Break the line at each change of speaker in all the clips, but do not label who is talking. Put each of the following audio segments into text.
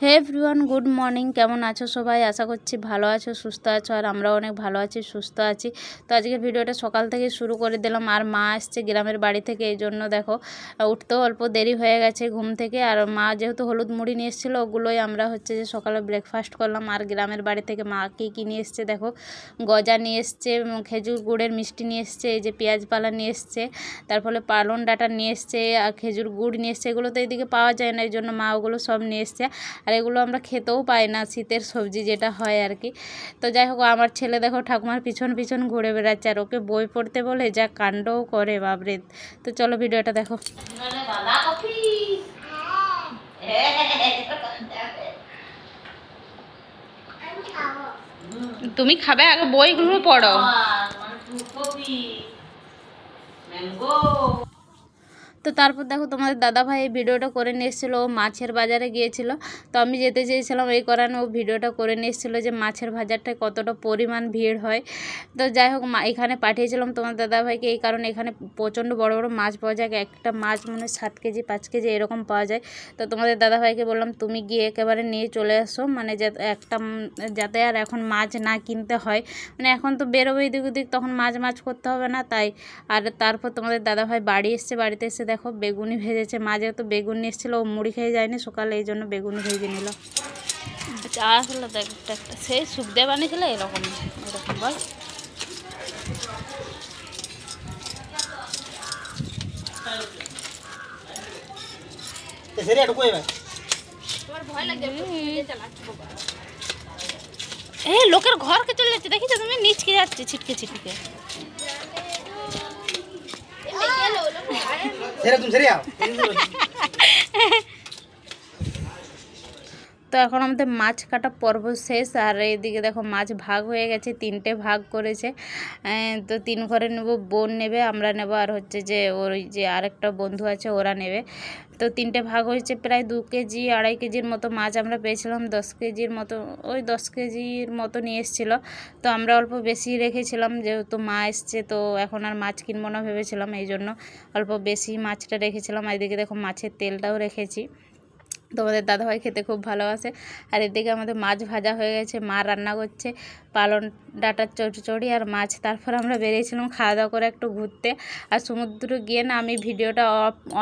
হে everyone, good morning. কেমন আছো সবাই? আশা করছি ভালো আছো, সুস্থ আছো। আর আমরাও অনেক ভালো আছি, সুস্থ আছি। তো আজকের ভিডিওটা সকাল থেকে শুরু করে দিলাম। আর মা আসছে গ্রামের বাড়ি থেকে, এই জন্য দেখো উঠতেও অল্প দেরি হয়ে গেছে ঘুম থেকে। আর মা যেহেতু হলুদ মুড়ি নিয়ে এসেছিলো, ওগুলোই আমরা যে সকালে ব্রেকফাস্ট করলাম। আর গ্রামের বাড়ি থেকে মা কী নিয়ে এসছে দেখো, গজা নিয়ে এসছে, খেজুর গুড়ের মিষ্টি নিয়ে এসছে, এই যে পেঁয়াজ পালা নিয়ে এসছে, তারপরে পালন ডাঁটা নিয়ে এসছে, আর খেজুর গুড় নিয়ে এসছে। এগুলো তো এইদিকে পাওয়া যায় না, এই জন্য মা ওগুলো সব নিয়ে এসছে। আর এগুলো আমরা খেতেও পাই না, শীতের সবজি যেটা হয় আর কি। তো যাই হোক, আমার ছেলে দেখো ঠাকুমার পিছন পিছন ঘুরে বেড়াচ্ছে, আর ওকে বই পড়তে বলে যা কাণ্ডও করে বাবরে। তো চলো ভিডিওটা দেখো। তুমি খাবে? আগে বইগুলো পড়ো। তো তারপর দেখো তোমাদের দাদাভাই এই ভিডিওটা করে নিয়ে এসেছিলো। ও মাছের বাজারে গিয়েছিল, তো আমি যেতে চেয়েছিলাম, এই কারণে ও ভিডিওটা করে নিয়ে এসেছিলো যে মাছের বাজারটায় কতটা পরিমাণ ভিড় হয়। তো যাই হোক, এখানে পাঠিয়েছিলাম তোমার দাদাভাইকে এই কারণে এখানে প্রচণ্ড বড় বড় মাছ পাওয়া যায়। একটা মাছ মানে 7 কেজি 5 কেজি এরকম পাওয়া যায়। তো তোমাদের দাদাভাইকে বললাম তুমি গিয়ে একেবারে নিয়ে চলে আসো, মানে যাতে আর এখন মাছ না কিনতে হয়। মানে এখন তো বেরোবে এদিক ওদিক, তখন মাছ করতে হবে না তাই। আর তারপর তোমাদের দাদাভাই বাড়ি এসছে, বাড়িতে এসে দেখো বেগুনি ভেজেছে। মা যেহেতু বেগুন নিয়ে এসেছিলো, ও মুড়ি খেয়ে যায়নি সকালে, এই জন্য বেগুনি ভেজে নিল। চা আসলে দেখ একটা সেই সুখ দিয়ে বানিয়েছিল এরকম বল। লোকের ঘরকে চলে যাচ্ছে, দেখিছো তুমি? নিচকে যাচ্ছে ছিটকে ছিটকে। তো এখন আমাদের মাছ কাটা পর্ব শেষ। আর এইদিকে দেখো মাছ ভাগ হয়ে গেছে, 3টে ভাগ করেছে। তো 3 ঘরে নেব, বোন নেবে, আমরা নেব, আর যে ওর যে আরেকটা বন্ধু আছে ওরা নেবে। তো 3টে ভাগ হয়েছে, প্রায় 2 কেজি 2.5 কেজির মতো মাছ আমরা পেয়েছিলাম। 10 কেজির মতো, ওই 10 কেজির মতো নিয়ে এসেছিলো। তো আমরা অল্প বেশি রেখেছিলাম, যেহেতু মা এসছে, তো এখন আর মাছ কিনবো না ভেবেছিলাম, এই জন্য অল্প বেশি মাছটা রেখেছিলাম। আর এদিকে দেখো মাছের তেলটাও রেখেছি। তোমাদের দাদাভাই খেতে খুব ভালোবাসে। আর এদিকে আমাদের মাছ ভাজা হয়ে গেছে, মা রান্না করছে পালন ডাঁটার চচ্চড়ি আর মাছ। তারপর আমরা বেরিয়েছিলাম খাওয়া দাওয়া করে একটু ঘুরতে। আর সমুদ্র গিয়ে না আমি ভিডিওটা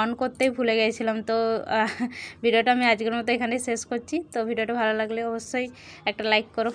অন করতেই ভুলে গিয়েছিলাম। তো ভিডিওটা আমি আজকের মতো এখানে শেষ করছি। তো ভিডিওটা ভালো লাগলে অবশ্যই একটা লাইক করো।